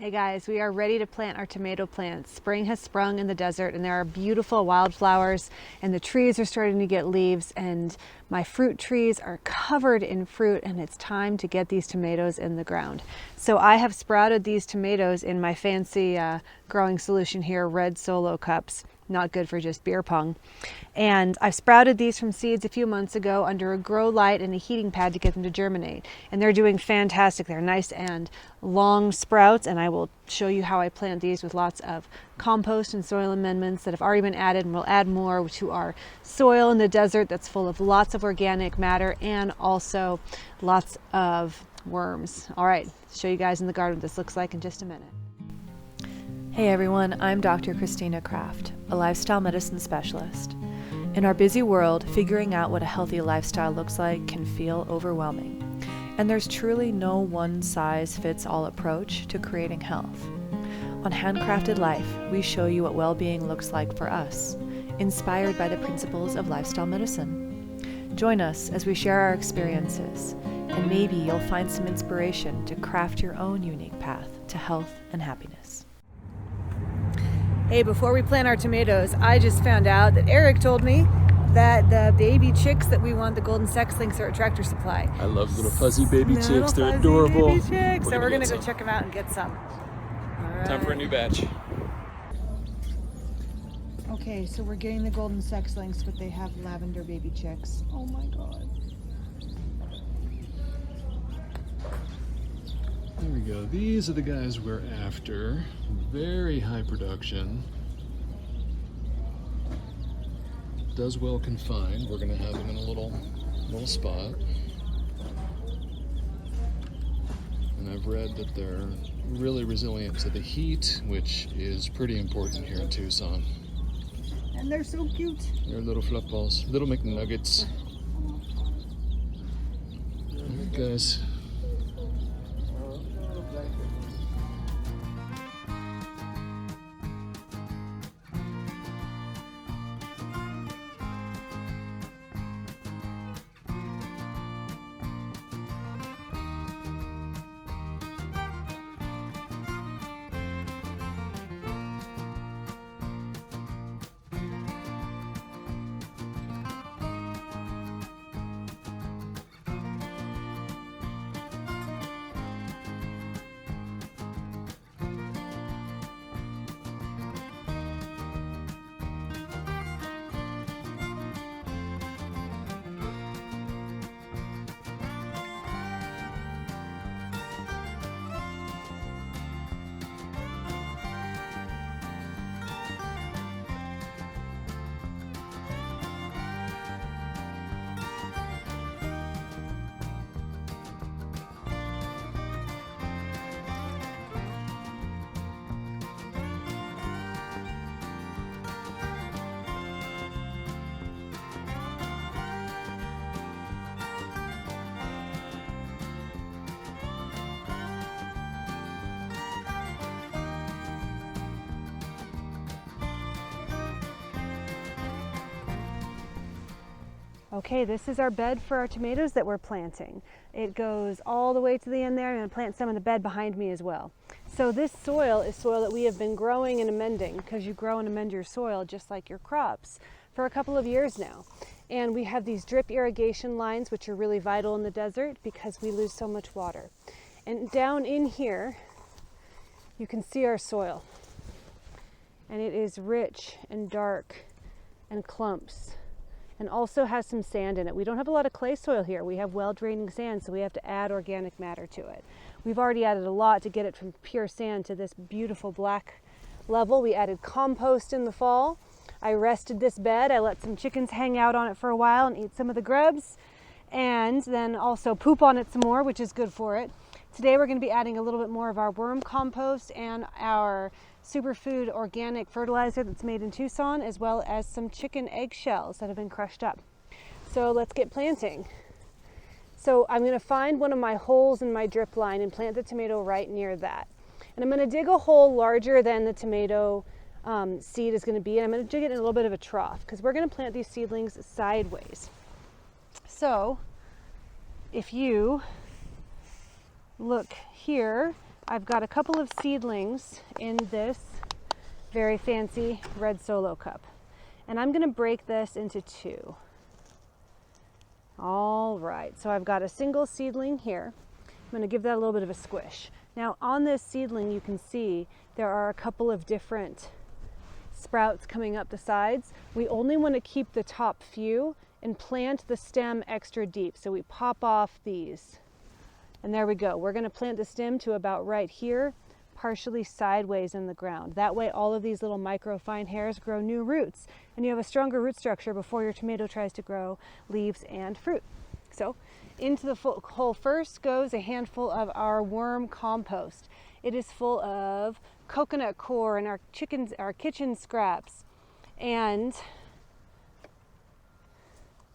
Hey guys, we are ready to plant our tomato plants. Spring has sprung in the desert and there are beautiful wildflowers and the trees are starting to get leaves and my fruit trees are covered in fruit and it's time to get these tomatoes in the ground. So I have sprouted these tomatoes in my fancy growing solution here, red Solo cups. Not good for just beer pong. And I've sprouted these from seeds a few months ago under a grow light and a heating pad to get them to germinate. And they're doing fantastic. They're nice and long sprouts, and I will show you how I plant these with lots of compost and soil amendments that have already been added, and we'll add more to our soil in the desert that's full of lots of organic matter and also lots of worms. All right, show you guys in the garden what this looks like in just a minute. Hey everyone, I'm Dr. Christina Kraft, a lifestyle medicine specialist. In our busy world, figuring out what a healthy lifestyle looks like can feel overwhelming. And there's truly no one-size-fits-all approach to creating health. On Handcrafted Life, we show you what well-being looks like for us, inspired by the principles of lifestyle medicine. Join us as we share our experiences, and maybe you'll find some inspiration to craft your own unique path to health and happiness. Hey, before we plant our tomatoes, I just found out that Eric told me that the baby chicks that we want, the golden sexlings, are at Tractor Supply. I love little fuzzy baby chicks. They're adorable. Baby chicks. So we're gonna go check them out and get some. All right. Time for a new batch. Okay, so we're getting the golden sexlings, but they have lavender baby chicks. Oh my god. There we go. These are the guys we're after. Very high production. Does well confined. We're gonna have them in a little spot. And I've read that they're really resilient to the heat, which is pretty important here in Tucson. And they're so cute. They're little fluff balls, little McNuggets. All right, guys. Okay, this is our bed for our tomatoes that we're planting. It goes all the way to the end there. I'm going to plant some in the bed behind me as well. So this soil is soil that we have been growing and amending, because you grow and amend your soil just like your crops, for a couple of years now. And we have these drip irrigation lines, which are really vital in the desert because we lose so much water. And down in here, you can see our soil. And it is rich and dark and clumps, and also has some sand in it. We don't have a lot of clay soil here. We have well-draining sand, so we have to add organic matter to it. We've already added a lot to get it from pure sand to this beautiful black level. We added compost in the fall. I rested this bed. I let some chickens hang out on it for a while and eat some of the grubs, and then also poop on it some more, which is good for it. Today we're going to be adding a little bit more of our worm compost and our superfood organic fertilizer that's made in Tucson, as well as some chicken eggshells that have been crushed up. So let's get planting. So I'm going to find one of my holes in my drip line and plant the tomato right near that. And I'm going to dig a hole larger than the tomato seed is going to be, and I'm going to dig it in a little bit of a trough because we're going to plant these seedlings sideways. So if you look here, I've got a couple of seedlings in this very fancy red Solo cup. And I'm going to break this into two. All right, so I've got a single seedling here. I'm going to give that a little bit of a squish. Now on this seedling you can see there are a couple of different sprouts coming up the sides. We only want to keep the top few and plant the stem extra deep. So we pop off these. And there we go. We're going to plant the stem to about right here, partially sideways in the ground. That way all of these little micro fine hairs grow new roots and you have a stronger root structure before your tomato tries to grow leaves and fruit. So into the hole first goes a handful of our worm compost. It is full of coconut coir and our kitchen scraps and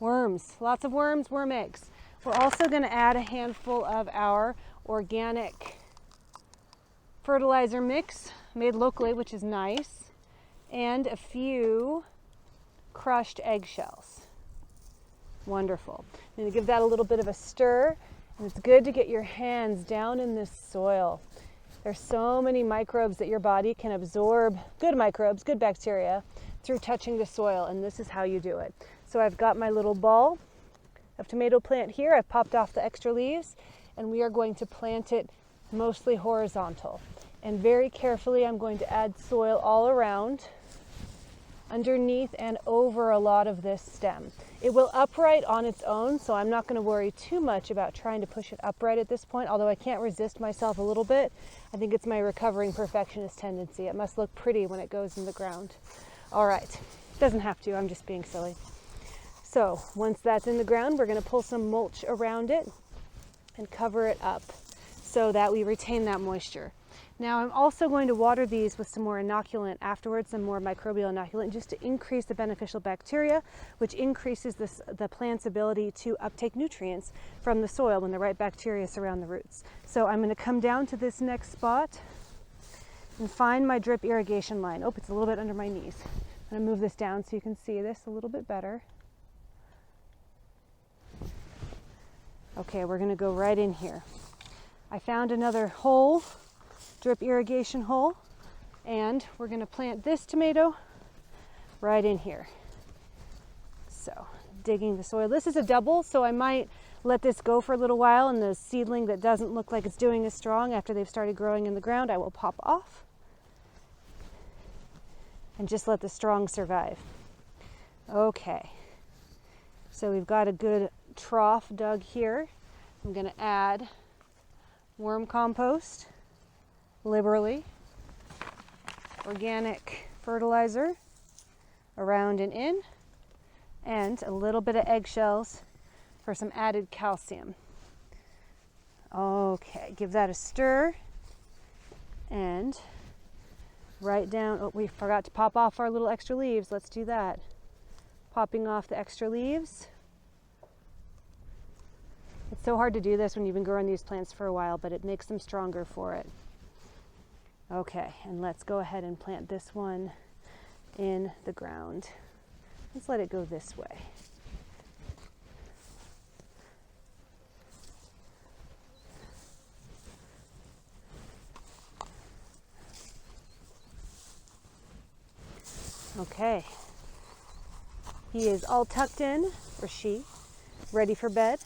worms, lots of worms, worm eggs. We're also going to add a handful of our organic fertilizer mix made locally, which is nice, and a few crushed eggshells. Wonderful. I'm going to give that a little bit of a stir, and it's good to get your hands down in this soil. There's so many microbes that your body can absorb, good microbes, good bacteria, through touching the soil, and this is how you do it. So I've got my little ball of tomato plant here. I've popped off the extra leaves, and we are going to plant it mostly horizontal. And very carefully I'm going to add soil all around, underneath and over a lot of this stem. It will upright on its own, so I'm not going to worry too much about trying to push it upright at this point, although I can't resist myself a little bit. I think it's my recovering perfectionist tendency. It must look pretty when it goes in the ground. All right, doesn't have to, I'm just being silly. So once that's in the ground, we're going to pull some mulch around it and cover it up so that we retain that moisture. Now I'm also going to water these with some more inoculant afterwards, some more microbial inoculant, just to increase the beneficial bacteria, which increases the plant's ability to uptake nutrients from the soil when the right bacteria surround the roots. So I'm going to come down to this next spot and find my drip irrigation line. Oh, it's a little bit under my knees. I'm going to move this down so you can see this a little bit better. Okay, we're going to go right in here. I found another hole, drip irrigation hole, and we're going to plant this tomato right in here. So digging the soil. This is a double, so I might let this go for a little while, and the seedling that doesn't look like it's doing as strong after they've started growing in the ground, I will pop off and just let the strong survive. Okay, so we've got a good trough dug here. I'm going to add worm compost liberally, organic fertilizer around and in, and a little bit of eggshells for some added calcium. Okay, give that a stir and right down. Oh, we forgot to pop off our little extra leaves. Let's do that. Popping off the extra leaves. It's so hard to do this when you've been growing these plants for a while, but it makes them stronger for it. Okay, and let's go ahead and plant this one in the ground. Let's let it go this way. Okay, he is all tucked in, or she, ready for bed.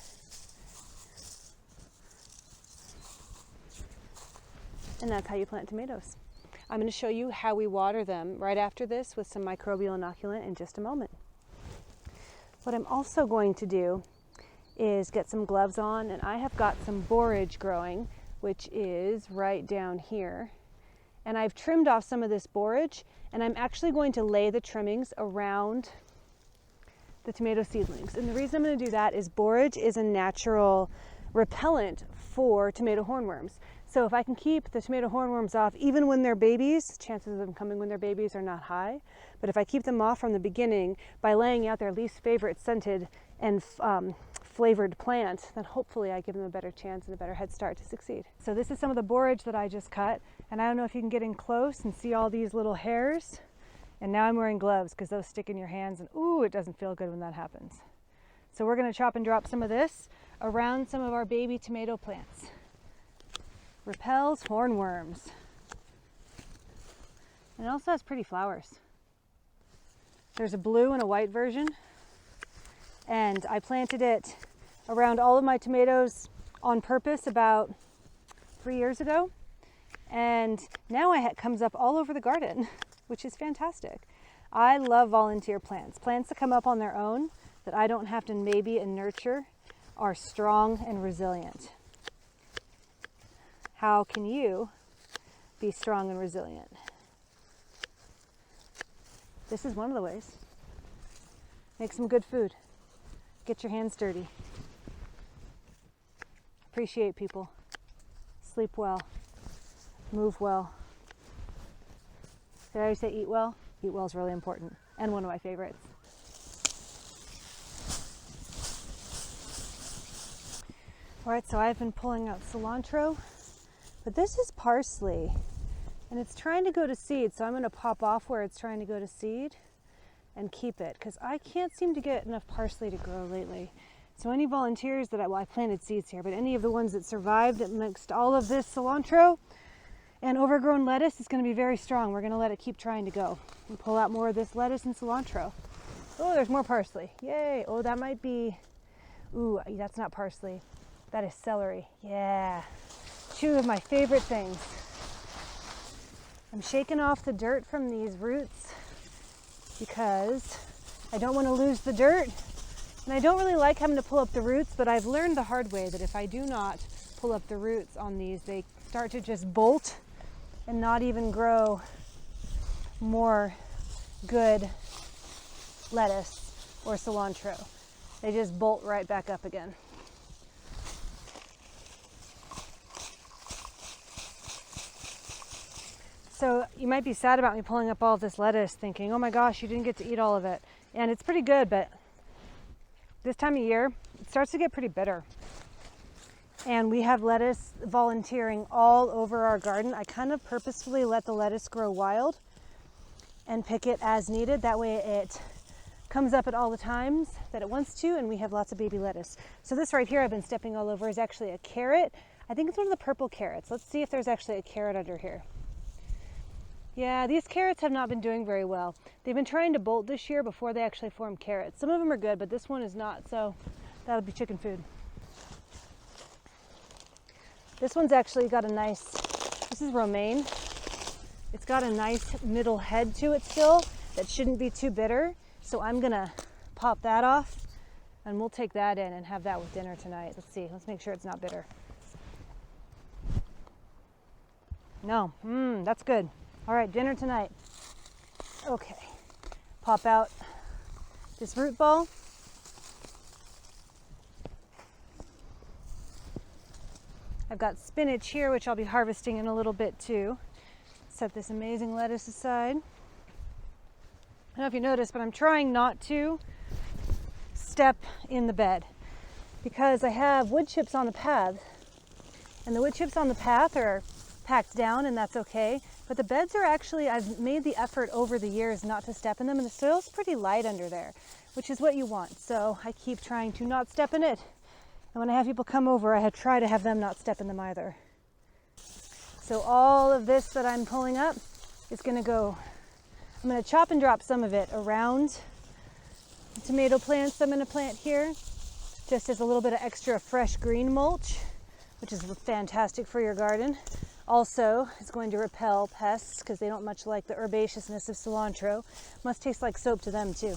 And that's how you plant tomatoes. I'm going to show you how we water them right after this with some microbial inoculant in just a moment. What I'm also going to do is get some gloves on, and I have got some borage growing, which is right down here. And I've trimmed off some of this borage, and I'm actually going to lay the trimmings around the tomato seedlings. And the reason I'm going to do that is borage is a natural repellent for tomato hornworms. So if I can keep the tomato hornworms off even when they're babies, chances of them coming when they're babies are not high. But if I keep them off from the beginning by laying out their least favorite scented and flavored plant, then hopefully I give them a better chance and a better head start to succeed. So this is some of the borage that I just cut, and I don't know if you can get in close and see all these little hairs. And now I'm wearing gloves because those stick in your hands, and ooh, it doesn't feel good when that happens. So we're going to chop and drop some of this around some of our baby tomato plants. repels hornworms. And it also has pretty flowers. There's a blue and a white version. And I planted it around all of my tomatoes on purpose about 3 years ago. And now it comes up all over the garden, which is fantastic. I love volunteer plants. Plants that come up on their own, that I don't have to maybe and nurture, are strong and resilient. How can you be strong and resilient? This is one of the ways. Make some good food. Get your hands dirty. Appreciate people. Sleep well. Move well. Did I always say eat well? Eat well is really important, and one of my favorites. All right, so I've been pulling out cilantro, but this is parsley, and it's trying to go to seed, so I'm going to pop off where it's trying to go to seed and keep it, because I can't seem to get enough parsley to grow lately. So any volunteers that I planted seeds here, but any of the ones that survived amongst all of this cilantro and overgrown lettuce is going to be very strong. We're going to let it keep trying to go and pull out more of this lettuce and cilantro. Oh, there's more parsley. Yay. Oh, that might be, ooh, that's not parsley. That is celery. Yeah. Two of my favorite things. I'm shaking off the dirt from these roots because I don't want to lose the dirt. And I don't really like having to pull up the roots, but I've learned the hard way that if I do not pull up the roots on these, they start to just bolt and not even grow more good lettuce or cilantro. They just bolt right back up again. So you might be sad about me pulling up all of this lettuce thinking, oh my gosh, you didn't get to eat all of it. And it's pretty good, but this time of year, it starts to get pretty bitter. And we have lettuce volunteering all over our garden. I kind of purposefully let the lettuce grow wild and pick it as needed. That way it comes up at all the times that it wants to, and we have lots of baby lettuce. So this right here I've been stepping all over is actually a carrot. I think it's one of the purple carrots. Let's see if there's actually a carrot under here. Yeah, these carrots have not been doing very well. They've been trying to bolt this year before they actually form carrots. Some of them are good, but this one is not, so that'll be chicken food. This one's actually got a nice, this is romaine. It's got a nice middle head to it still that shouldn't be too bitter. So I'm gonna pop that off and we'll take that in and have that with dinner tonight. Let's see, let's make sure it's not bitter. No, that's good. All right, dinner tonight. Okay, pop out this root ball. I've got spinach here, which I'll be harvesting in a little bit too. Set this amazing lettuce aside. I don't know if you noticed, but I'm trying not to step in the bed because I have wood chips on the path, and the wood chips on the path are packed down, and that's okay. But the beds are actually, I've made the effort over the years not to step in them, and the soil's pretty light under there, which is what you want. So I keep trying to not step in it. And when I have people come over, I try to have them not step in them either. So all of this that I'm pulling up is going to go, I'm going to chop and drop some of it around the tomato plants I'm going to plant here, just as a little bit of extra fresh green mulch, which is fantastic for your garden. Also, it's going to repel pests because they don't much like the herbaceousness of cilantro. Must taste like soap to them too.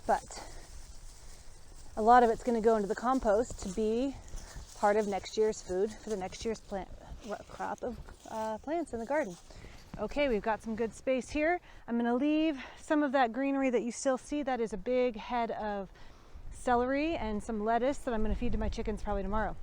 But a lot of it's going to go into the compost to be part of next year's food for the next year's crop of plants in the garden. Okay, we've got some good space here. I'm going to leave some of that greenery that you still see. That is a big head of celery and some lettuce that I'm going to feed to my chickens probably tomorrow.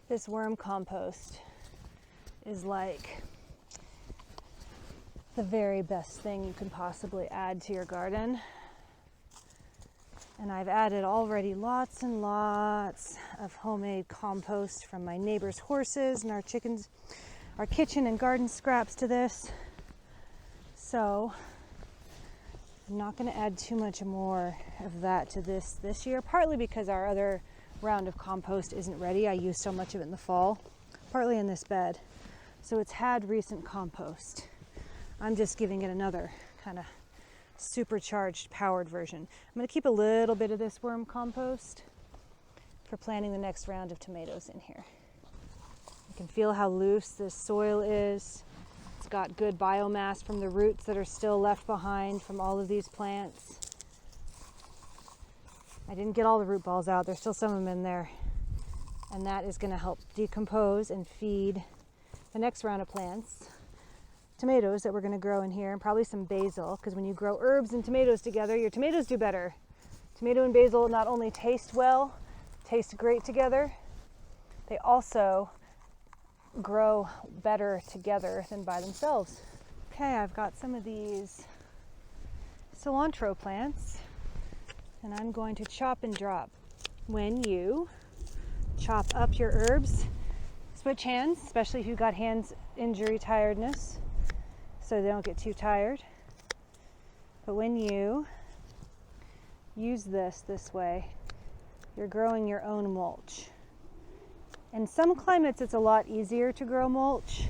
This worm compost is like the very best thing you can possibly add to your garden. And I've added already lots and lots of homemade compost from my neighbor's horses and our chickens, our kitchen and garden scraps to this. So I'm not going to add too much more of that to this year, partly because our other round of compost isn't ready. I used so much of it in the fall, partly in this bed. So it's had recent compost. I'm just giving it another kind of supercharged, powered version. I'm going to keep a little bit of this worm compost for planting the next round of tomatoes in here. You can feel how loose this soil is. It's got good biomass from the roots that are still left behind from all of these plants. I didn't get all the root balls out. There's still some of them in there. And that is going to help decompose and feed the next round of plants. Tomatoes that we're going to grow in here, and probably some basil, because when you grow herbs and tomatoes together, your tomatoes do better. Tomato and basil not only taste well, taste great together, they also grow better together than by themselves. Okay, I've got some of these cilantro plants, and I'm going to chop and drop. When you chop up your herbs, switch hands, especially if you've got hands injury tiredness, so they don't get too tired. But when you use this way, you're growing your own mulch. In some climates, it's a lot easier to grow mulch.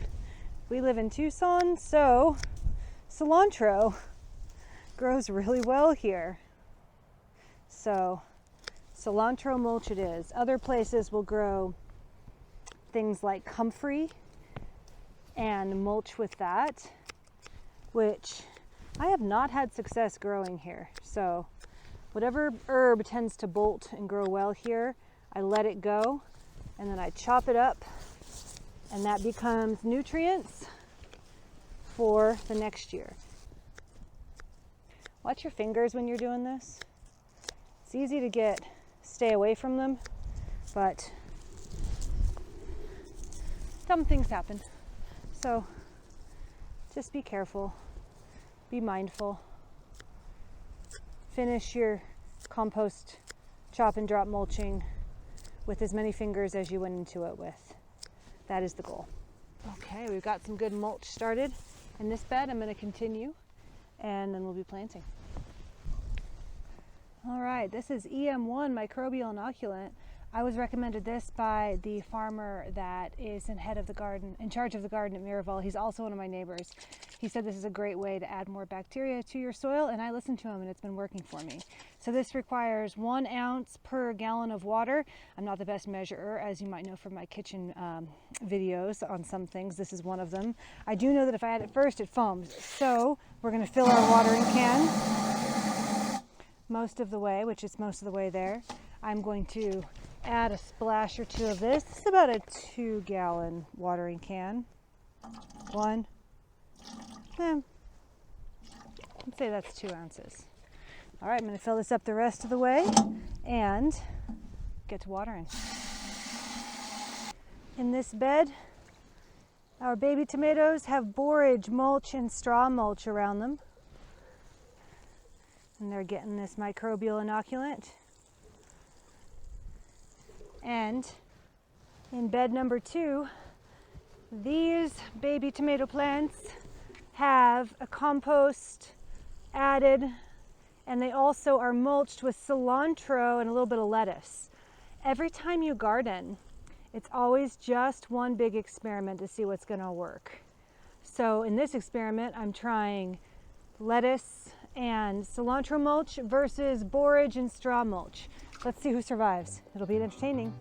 We live in Tucson, so cilantro grows really well here. So cilantro mulch it is. Other places will grow things like comfrey and mulch with that, which I have not had success growing here. So whatever herb tends to bolt and grow well here, I let it go, and then I chop it up, and that becomes nutrients for the next year. Watch your fingers when you're doing this. It's easy to stay away from them, but dumb things happen. So just be careful, be mindful. Finish your compost chop and drop mulching with as many fingers as you went into it with. That is the goal. Okay, we've got some good mulch started in this bed. I'm going to continue, and then we'll be planting. All right, this is EM1 microbial inoculant. I was recommended this by the farmer that is in charge of the garden at Miraval. He's also one of my neighbors. He said this is a great way to add more bacteria to your soil, and I listened to him, and it's been working for me. So this requires 1 ounce per gallon of water. I'm not the best measurer, as you might know from my kitchen videos on some things. This is one of them. I do know that if I add it first, it foams. So we're going to fill our watering can most of the way, which is most of the way there. I'm going to add a splash or two of this. This is about a 2-gallon watering can. Let's say that's 2 ounces. All right, I'm going to fill this up the rest of the way and get to watering. In this bed, our baby tomatoes have borage mulch and straw mulch around them. And they're getting this microbial inoculant. And in bed number 2, these baby tomato plants have a compost added, and they also are mulched with cilantro and a little bit of lettuce. Every time you garden, it's always just one big experiment to see what's going to work. So in this experiment, I'm trying lettuce and cilantro mulch versus borage and straw mulch. Let's see who survives. It'll be entertaining.